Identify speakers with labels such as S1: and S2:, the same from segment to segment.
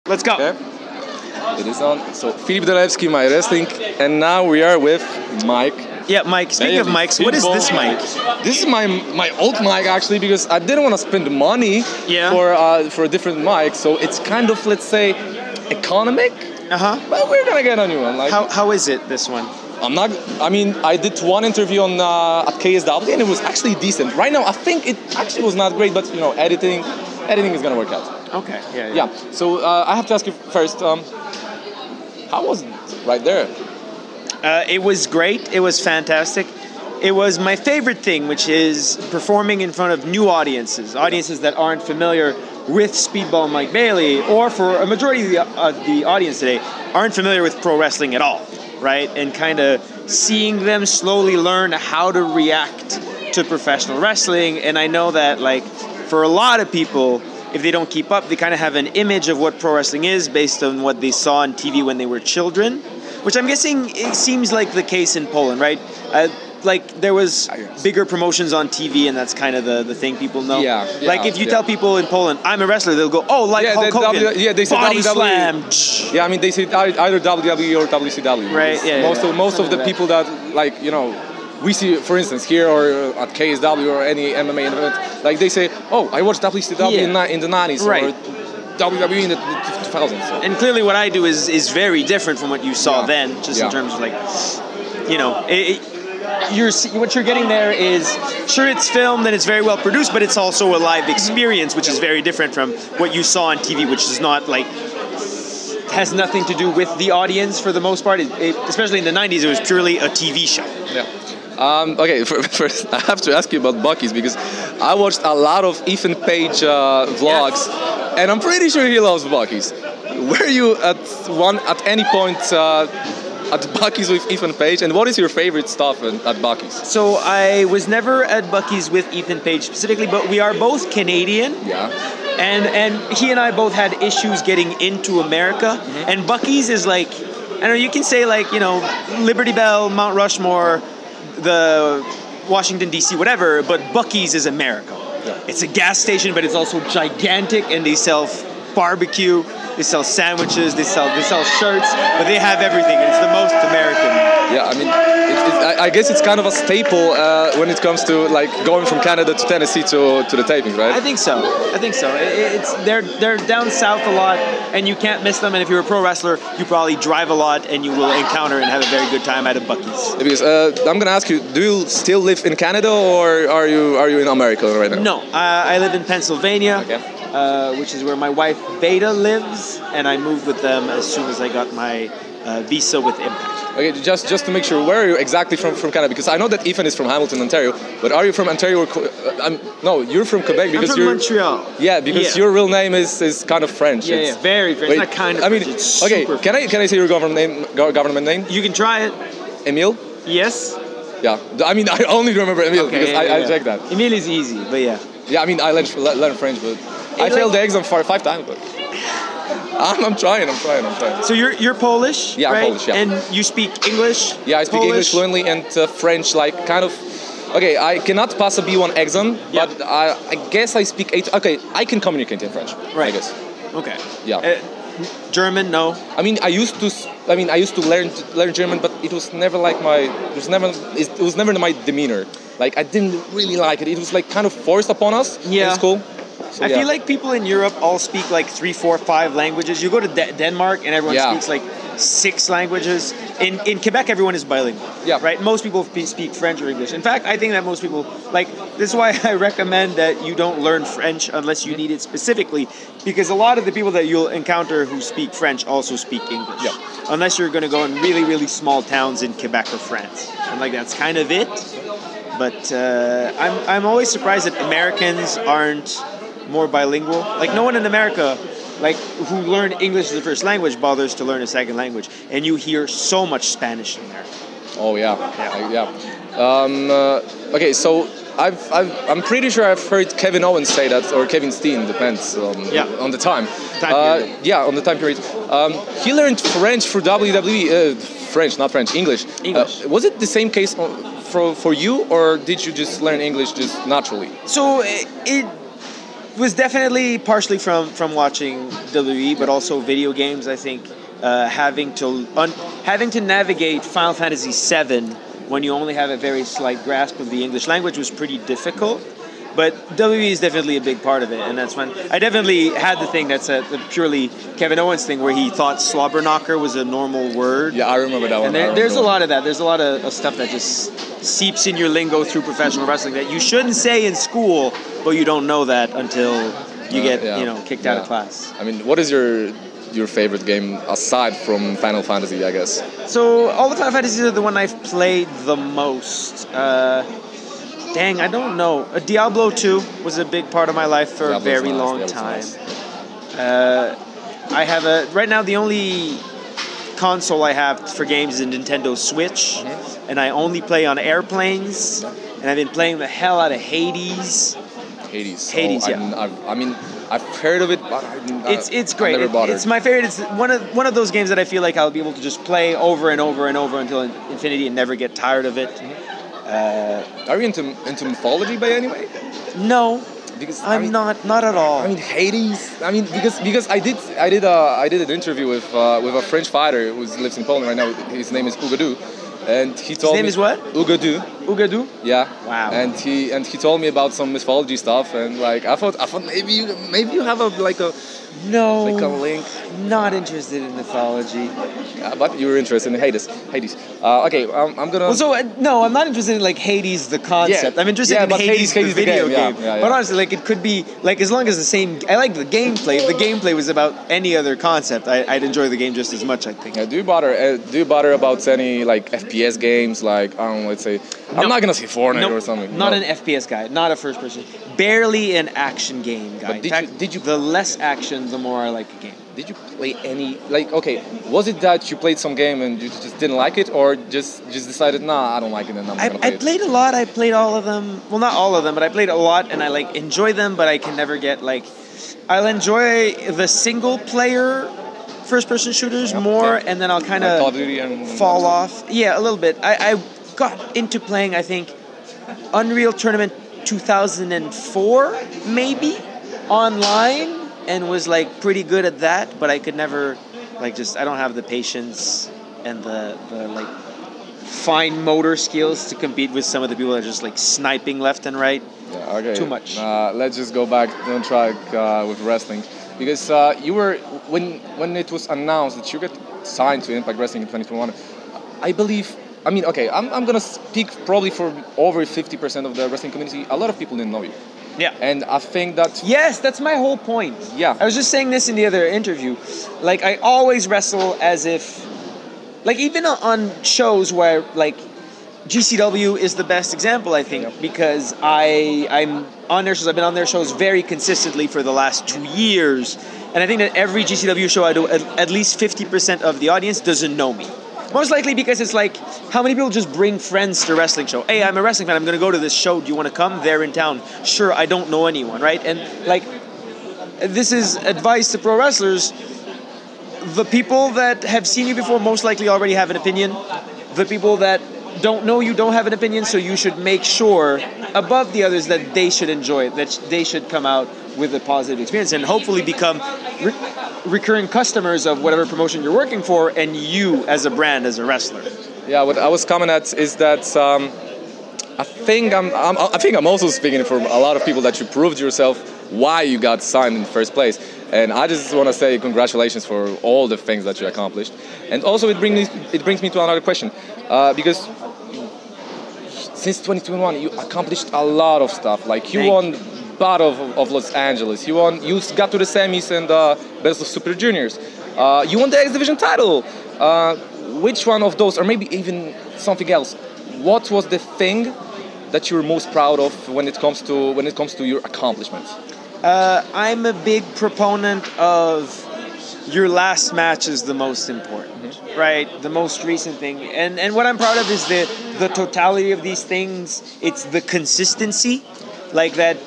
S1: Let's go.
S2: Okay. It is on. So, Filip Dolewski, my wrestling, and now we are with Mike.
S1: Yeah, Mike. Speaking of mics, what is this mic?
S2: This is my old mic actually, because I didn't want to spend money for a different mic. So it's kind of, let's say, economic. But we're gonna get a new one. Like,
S1: how is it, this one?
S2: I mean, I did one interview on at KSW and it was actually decent. Right now, I think it actually was not great, but you know, editing is gonna work out.
S1: Okay.
S2: Yeah. So I have to ask you first. How was it right there?
S1: It was great. It was fantastic. It was my favorite thing, which is performing in front of new audiences that aren't familiar with Speedball Mike Bailey, or for a majority of the audience today, aren't familiar with pro wrestling at all, right? And kind of seeing them slowly learn how to react to professional wrestling. And I know that, like, for a lot of people, if they don't keep up, they kind of have an image of what pro wrestling is based on what they saw on TV when they were children, which I'm guessing it seems like the case in Poland, right? Like, there was bigger promotions on TV, and that's kind of the thing people know. Like, if you tell people in Poland, I'm a wrestler, they'll go, oh, like Hulk Hogan.
S2: They say
S1: body
S2: WWE.
S1: slam.
S2: Yeah, I mean, they say either WWE or WCW.
S1: Right,
S2: Most of the people that, like, you know, we see, for instance, here or at KSW or any MMA event, like, they say, oh, I watched WCW in the 90s, or WWE in the 2000s. So.
S1: And clearly what I do is very different from what you saw then, just in terms of, like, you know, what you're getting there is, sure, it's filmed and it's very well produced, but it's also a live experience, which is very different from what you saw on TV, which is not, like, has nothing to do with the audience for the most part. Especially in the 90s, it was purely a TV show.
S2: Yeah. Okay, first I have to ask you about Bucky's, because I watched a lot of Ethan Page vlogs, and I'm pretty sure he loves Bucky's. Were you at any point at Bucky's with Ethan Page, and what is your favorite stuff at Bucky's?
S1: So I was never at Bucky's with Ethan Page specifically, but we are both Canadian.
S2: Yeah.
S1: And he and I both had issues getting into America, and Bucky's is like, I don't know, you can say, like, you know, Liberty Bell, Mount Rushmore, the Washington, D.C., whatever, but Bucky's is America.
S2: Yeah.
S1: It's a gas station, but it's also gigantic, and they sell barbecue, they sell sandwiches, they sell shirts, but they have everything. It's the most American.
S2: Yeah, I mean, I guess it's kind of a staple when it comes to, like, going from Canada to Tennessee to the tapings, right?
S1: I think so. They're down south a lot, and you can't miss them. And if you're a pro wrestler, you probably drive a lot, and you will encounter and have a very good time at a Bucky's.
S2: Yeah, because I'm gonna ask you, do you still live in Canada, or are you in America right now?
S1: No, I live in Pennsylvania.
S2: Okay.
S1: Which is where my wife Beta lives, and I moved with them as soon as I got my visa with Impact.
S2: Okay, just to make sure, where are you exactly from Canada? Because I know that Ethan is from Hamilton, Ontario, but are you from Ontario or no, you're from Quebec, because
S1: I'm from Montreal.
S2: Yeah, because your real name is kind of French.
S1: Yeah, very. Wait, it's not kind of.
S2: I mean,
S1: French, it's
S2: okay,
S1: super
S2: can I say your government name?
S1: You can try it.
S2: Emile?
S1: Yes.
S2: Yeah, I mean, I only remember Emile because I checked that.
S1: Emile is easy, but yeah.
S2: Yeah, I mean, I learned French, but I failed the exam 5 times, but I'm trying.
S1: So you're Polish,
S2: yeah,
S1: right?
S2: I'm Polish, yeah.
S1: And you speak English?
S2: Yeah, I speak English fluently, and French, like, kind of. Okay, I cannot pass a B1 exam, but I guess I speak okay, I can communicate in French,
S1: right?
S2: I guess.
S1: Okay.
S2: Yeah.
S1: German, no.
S2: I mean, I used to learn German, but it was never like it was never my demeanor. Like, I didn't really like it. It was, like, kind of forced upon us in school. So,
S1: I feel like people in Europe all speak like 3, 4, 5 languages. You go to Denmark and everyone speaks like 6 languages. In Quebec, everyone is bilingual. Yeah. Right? Most people speak French or English. In fact, I think that most people, like, this is why I recommend that you don't learn French unless you need it specifically, because a lot of the people that you'll encounter who speak French also speak English. Yeah. Unless you're going to go in really, really small towns in Quebec or France. And, like, that's kind of it. But I'm always surprised that Americans aren't more bilingual. Like, no one in America, like, who learned English as a first language bothers to learn a second language, and you hear so much Spanish in America.
S2: Oh yeah. Okay, so I'm pretty sure I've heard Kevin Owens say that, or Kevin Steen, depends on the time. On the time period. He learned French for WWE. English. Was it the same case for you, or did you just learn English just naturally?
S1: So was definitely partially from watching WWE, but also video games. I think having to navigate Final Fantasy VII when you only have a very slight grasp of the English language was pretty difficult. But WWE is definitely a big part of it, and that's when I definitely had the thing that's a purely Kevin Owens thing where he thought slobber knocker was a normal word.
S2: Yeah, I remember that one.
S1: And there's a lot of that. There's a lot of stuff that just seeps in your lingo through professional wrestling that you shouldn't say in school, but you don't know that until you get kicked out of class.
S2: I mean, what is your favorite game aside from Final Fantasy, I guess?
S1: So all the Final Fantasies are the one I've played the most. Dang, I don't know. Diablo 2 was a big part of my life for a very long time. I have right now the only console I have for games is a Nintendo Switch, and I only play on airplanes, and I've been playing the hell out of Hades. Hades, yeah.
S2: I mean, I've heard of it, but
S1: it's great. It's my favorite. It's one of those games that I feel like I'll be able to just play over and over and over until infinity and never get tired of it.
S2: Are you into mythology by any way?
S1: No, because I'm not at all.
S2: I mean, Hades. I mean, because I did an interview with a French fighter who lives in Poland right now. His name is Ugadou, and he told me.
S1: His name is what?
S2: Ugadou.
S1: Ugadou?
S2: Yeah.
S1: Wow.
S2: And he told me about some mythology stuff, and like I thought maybe you have a link.
S1: Not interested in mythology.
S2: But you were interested in Hades. Okay, I'm gonna.
S1: Well, no, I'm not interested in like Hades the concept.
S2: Yeah.
S1: I'm interested in Hades the video game.
S2: Yeah.
S1: But honestly, like it could be like as long as the same. I like the gameplay. If the gameplay was about any other concept, I'd enjoy the game just as much. I think.
S2: Yeah. Do you bother about any like FPS games? Like let's say I'm not gonna say Fortnite or something.
S1: Not an FPS guy. Not a first person. Barely an action game guy.
S2: But did you?
S1: The less action, the more I like a game.
S2: Did you play any, like, okay, was it that you played some game and you just didn't like it, or just decided, nah, I don't like it and I'm not gonna play it?
S1: I played a lot. I played all of them. Well, not all of them, but I played a lot and I like enjoy them, but I can never get like, I'll enjoy the single player first person shooters more, and then I'll kind of fall off. Yeah, a little bit. I got into playing, I think, Unreal Tournament 2004, maybe, online. And was like pretty good at that, but I could never, I don't have the patience and the like fine motor skills to compete with some of the people that are just like sniping left and right.
S2: Yeah, okay.
S1: Too much.
S2: Let's just go back on track with wrestling, because you were when it was announced that you got signed to Impact Wrestling in 2021. I believe. I mean, okay, I'm gonna speak probably for over 50% of the wrestling community. A lot of people didn't know you.
S1: Yeah.
S2: And I think that...
S1: Yes, that's my whole point.
S2: Yeah.
S1: I was just saying this in the other interview. Like, I always wrestle as if... Like, even on shows where, like, GCW is the best example, I think, because I'm on their shows. I've been on their shows very consistently for the last 2 years. And I think that every GCW show I do, at least 50% of the audience doesn't know me. Most likely because it's like, how many people just bring friends to a wrestling show? Hey, I'm a wrestling fan. I'm going to go to this show. Do you want to come? They're in town. Sure, I don't know anyone, right? And, like, this is advice to pro wrestlers. The people that have seen you before most likely already have an opinion. The people that don't know you don't have an opinion, so you should make sure, above the others, that they should enjoy it, that they should come out with a positive experience and hopefully become recurring customers of whatever promotion you're working for, and you as a brand, as a wrestler.
S2: Yeah, what I was coming at is that I think I'm also speaking for a lot of people that you proved yourself why you got signed in the first place, and I just want to say congratulations for all the things that you accomplished, and also it brings me to another question, because since 2021 you accomplished a lot of stuff. Like you won Battle of Los Angeles. You got to the semis and Best of Super Juniors. You won the X Division title. Which one of those, or maybe even something else? What was the thing that you're most proud of when it comes to your accomplishments?
S1: I'm a big proponent of your last match is the most important, right? The most recent thing, and what I'm proud of is the totality of these things. It's the consistency, like that.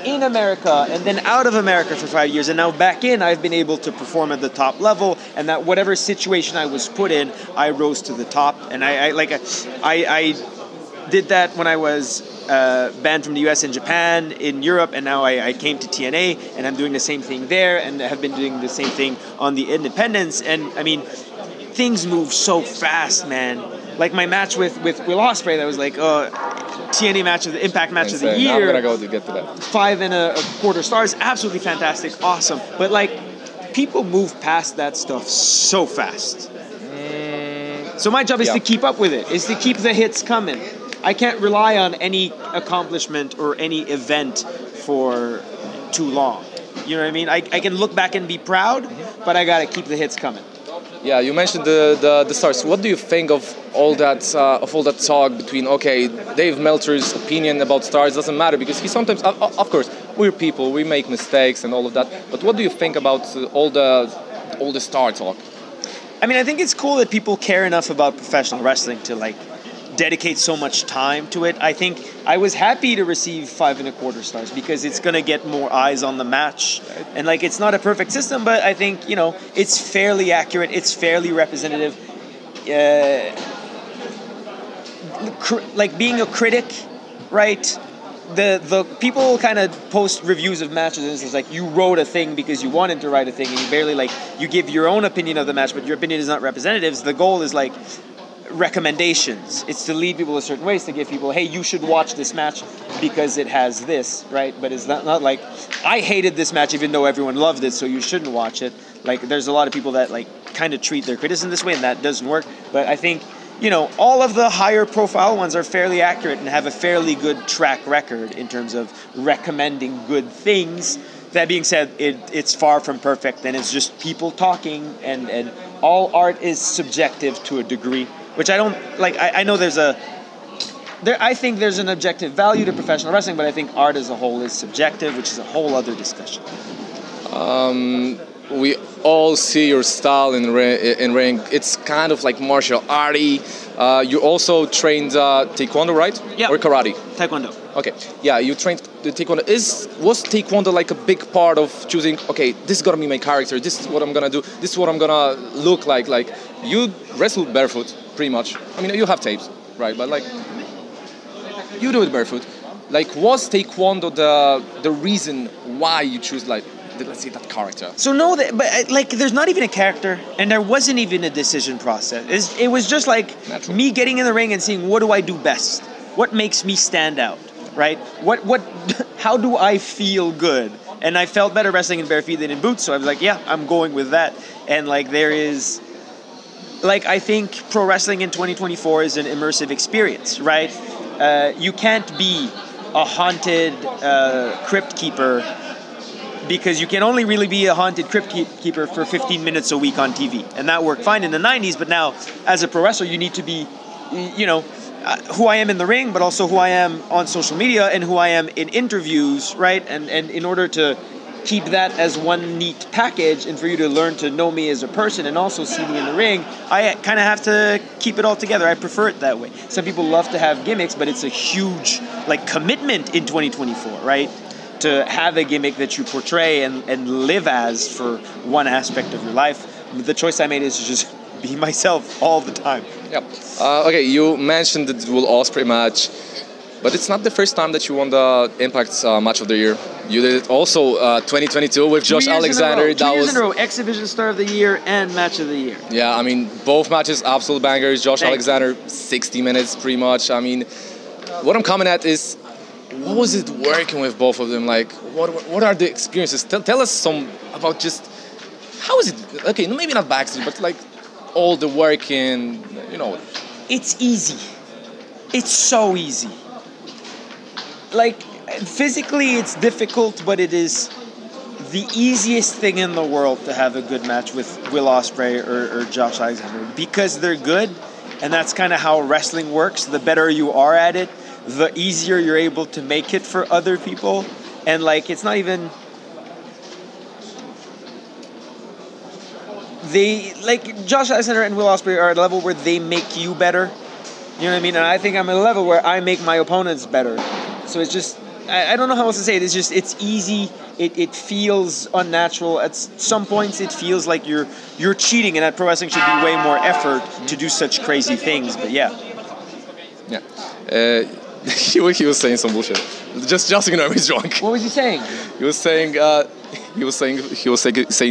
S1: In America and then out of America for 5 years, and now back in, I've been able to perform at the top level, and that whatever situation I was put in, I rose to the top. And I did that when I was banned from the US and Japan, in Europe, and now I came to TNA, and I'm doing the same thing there, and have been doing the same thing on the independents. And I mean, things move so fast, man. Like my match with Will Ospreay, that was like, TNA match of the Impact match of the year.
S2: Now I'm gonna go to get to that.
S1: 5.25 stars, absolutely fantastic, awesome. But like, people move past that stuff so fast. So my job is to keep up with it, is to keep the hits coming. I can't rely on any accomplishment or any event for too long. You know what I mean? I can look back and be proud, but I gotta keep the hits coming.
S2: Yeah, you mentioned the stars. What do you think of all that talk between, okay, Dave Meltzer's opinion about stars doesn't matter because he sometimes, of course, we're people, we make mistakes and all of that. But what do you think about all the star talk?
S1: I mean, I think it's cool that people care enough about professional wrestling to like dedicate so much time to it. I think I was happy to receive 5.25 stars because it's going to get more eyes on the match. And like, it's not a perfect system, but I think, you know, it's fairly accurate. It's fairly representative. Like being a critic, right? The people kind of post reviews of matches and it's like you wrote a thing because you wanted to write a thing and you barely like, you give your own opinion of the match, but your opinion is not representative. The goal is like, recommendations. It's to lead people a certain ways, to give people, hey, you should watch this match because it has this, right? But it's not like, I hated this match even though everyone loved it, so you shouldn't watch it. Like, there's a lot of people that like kind of treat their criticism this way, and that doesn't work. But I think, you know, all of the higher profile ones are fairly accurate and have a fairly good track record in terms of recommending good things. That being said, it's far from perfect, and it's just people talking, and all art is subjective to a degree. Which I don't like. I know I think there's an objective value to professional wrestling, but I think art as a whole is subjective, which is a whole other discussion.
S2: We all see your style in ring. It's kind of like martial arty. You also trained taekwondo, right?
S1: Yeah.
S2: Or karate?
S1: Taekwondo.
S2: Okay. Yeah, you trained the taekwondo. Was taekwondo like a big part of choosing? Okay, this is gonna be my character. This is what I'm gonna do. This is what I'm gonna look like. Like you wrestle barefoot. Pretty much. I mean, you have tapes, right? But like, you do it barefoot. Like, was taekwondo the reason why you choose, like, let's say, that character?
S1: So no, but like, there's not even a character, and there wasn't even a decision process. It was just like
S2: natural.
S1: Me getting in the ring and seeing what do I do best, what makes me stand out, right? What, how do I feel good? And I felt better wrestling in bare feet than in boots, so I was like, yeah, I'm going with that. And like, there is. Like, I think pro wrestling in 2024 is an immersive experience, right? You can't be a haunted crypt keeper because you can only really be a haunted crypt keeper for 15 minutes a week on TV. And that worked fine in the 90s, but now, as a pro wrestler, you need to be, you know, who I am in the ring, but also who I am on social media and who I am in interviews, right? And in order to keep that as one neat package and for you to learn to know me as a person and also see me in the ring, I kind of have to keep it all together. I prefer it that way. Some people love to have gimmicks, but it's a huge like commitment in 2024, right? To have a gimmick that you portray and live as for one aspect of your life. The choice I made is to just be myself all the time.
S2: Yep. Okay, you mentioned the Will Ospreay match, but it's not the first time that you won the Impact match of the year. You did it also 2022 with Josh Alexander.
S1: Two years in a row, Exhibition Star of the Year and Match of the Year.
S2: Yeah, I mean, both matches absolute bangers. Josh Alexander, 60 minutes pretty much. I mean, what I'm coming at is, what was it working with both of them? Like, what are the experiences? Tell us some about just, how is it, okay, maybe not backstage, but like all the work in, you know.
S1: It's easy. It's so easy. Like, physically it's difficult, but it is the easiest thing in the world to have a good match with Will Ospreay or Josh Alexander because they're good, and that's kind of how wrestling works. The better you are at it, the easier you're able to make it for other people. And like, it's not even, like Josh Alexander and Will Ospreay are at a level where they make you better. You know what I mean? And I think I'm at a level where I make my opponents better. So it's just, I don't know how else to say it. It's just, it's easy. It feels unnatural. At some points, it feels like you're cheating, and that pro wrestling should be way more effort to do such crazy things. But yeah.
S2: Yeah. He was saying some bullshit. Just ignore him. He's drunk.
S1: What was he saying?
S2: He was saying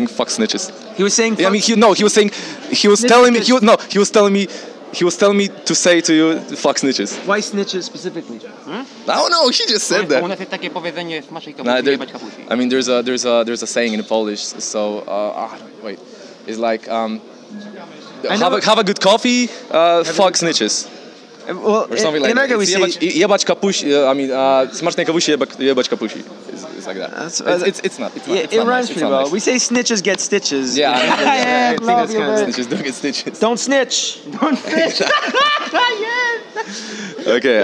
S2: fuck snitches.
S1: He was saying.
S2: Yeah, I mean, he was telling me to say to you fuck snitches.
S1: Why snitches specifically?
S2: I don't know. He just said that. I mean, there's a saying in Polish. So wait, it's like have a good coffee. Fuck snitches.
S1: Well,
S2: or something like
S1: in America
S2: that.
S1: we say
S2: jebać kapusi. I mean, smacznej kawusi jebać kapusi. It's like that. It's not.
S1: It rhymes pretty well. We say snitches get stitches.
S2: Yeah,
S1: I think that's kind of
S2: snitches don't get stitches.
S1: Don't snitch. Don't snitch.
S2: Okay.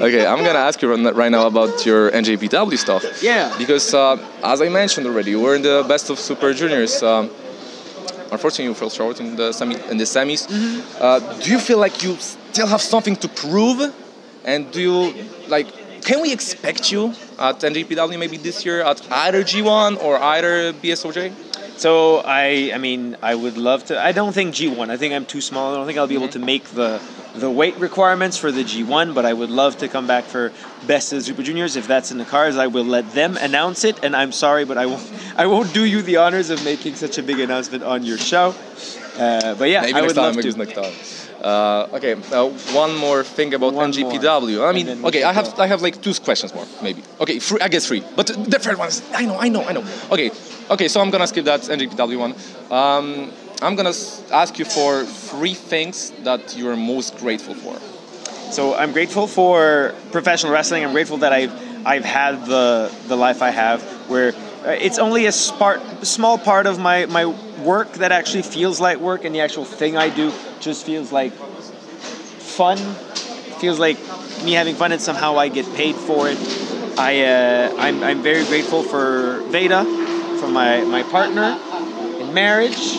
S2: Okay. I'm gonna ask you right now about your NJPW stuff.
S1: Yeah.
S2: Because as I mentioned already, you were in the best of Super Juniors. Unfortunately, you fell short in the semis. Mm-hmm. Do you feel like you still have something to prove? And do you can we expect you at NJPW maybe this year at either G1 or either BSOJ?
S1: So I mean, I would love to. I don't think G1. I think I'm too small. I don't think I'll be able to make the weight requirements for the G1. But I would love to come back for Best of Super Juniors. If that's in the cards, I will let them announce it. And I'm sorry, but I won't do you the honors of making such a big announcement on your show. But yeah,
S2: maybe
S1: I would love to.
S2: Next time. Okay, one more thing about NJPW. I mean, okay, I have like 2 questions more, maybe. Okay, I guess 3. But the third one is, I know. Okay, so I'm gonna skip that NJPW one. I'm gonna ask you for 3 things that you are most grateful for.
S1: So I'm grateful for professional wrestling. I'm grateful that I've had the life I have, where it's only a small part of my work that actually feels like work, and the actual thing I do just feels like fun. Feels like me having fun, and somehow I get paid for it. I'm very grateful for Veda, for my partner in marriage,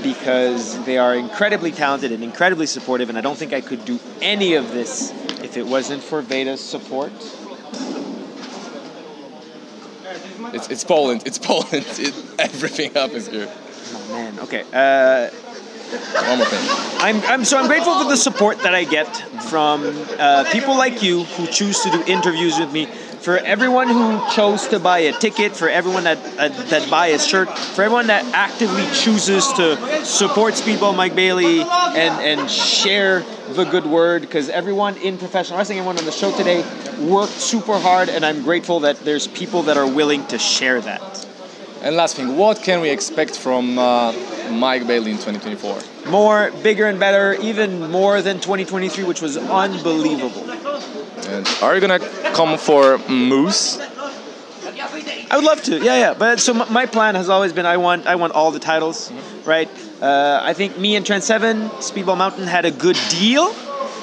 S1: because they are incredibly talented and incredibly supportive, and I don't think I could do any of this if it wasn't for Veda's support.
S2: It's Poland. It's Poland. Everything happens here.
S1: Oh man. Okay.
S2: One more thing.
S1: I'm grateful for the support that I get from people like you who choose to do interviews with me. For everyone who chose to buy a ticket, for everyone that buy a shirt, for everyone that actively chooses to support Speedball Mike Bailey and share the good word, because everyone in professional wrestling, everyone on the show today worked super hard, and I'm grateful that there's people that are willing to share that.
S2: And last thing, what can we expect from Mike Bailey in 2024?
S1: More, bigger and better, even more than 2023, which was unbelievable.
S2: And are you gonna come for Moose?
S1: I would love to, yeah. But so my plan has always been I want all the titles, right? I think me and Trent Seven, Speedball Mountain had a good deal.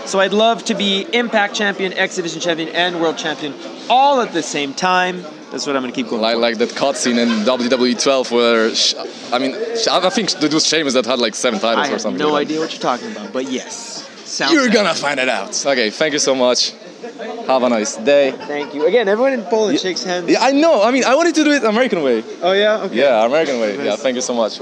S1: So I'd love to be Impact Champion, X Division Champion, and World Champion all at the same time. That's what I'm going to keep going for.
S2: Like that cutscene in WWE 12 where, I think it was Sheamus that had like 7 titles or something.
S1: I have no idea what you're talking about, but yes.
S2: You're going to find it out. Okay, thank you so much. Have a nice day.
S1: Thank you. Again, everyone in Poland shakes hands.
S2: Yeah, I know. I mean, I wanted to do it American way.
S1: Oh, yeah? Okay.
S2: Yeah, American way. Nice. Yeah, thank you so much.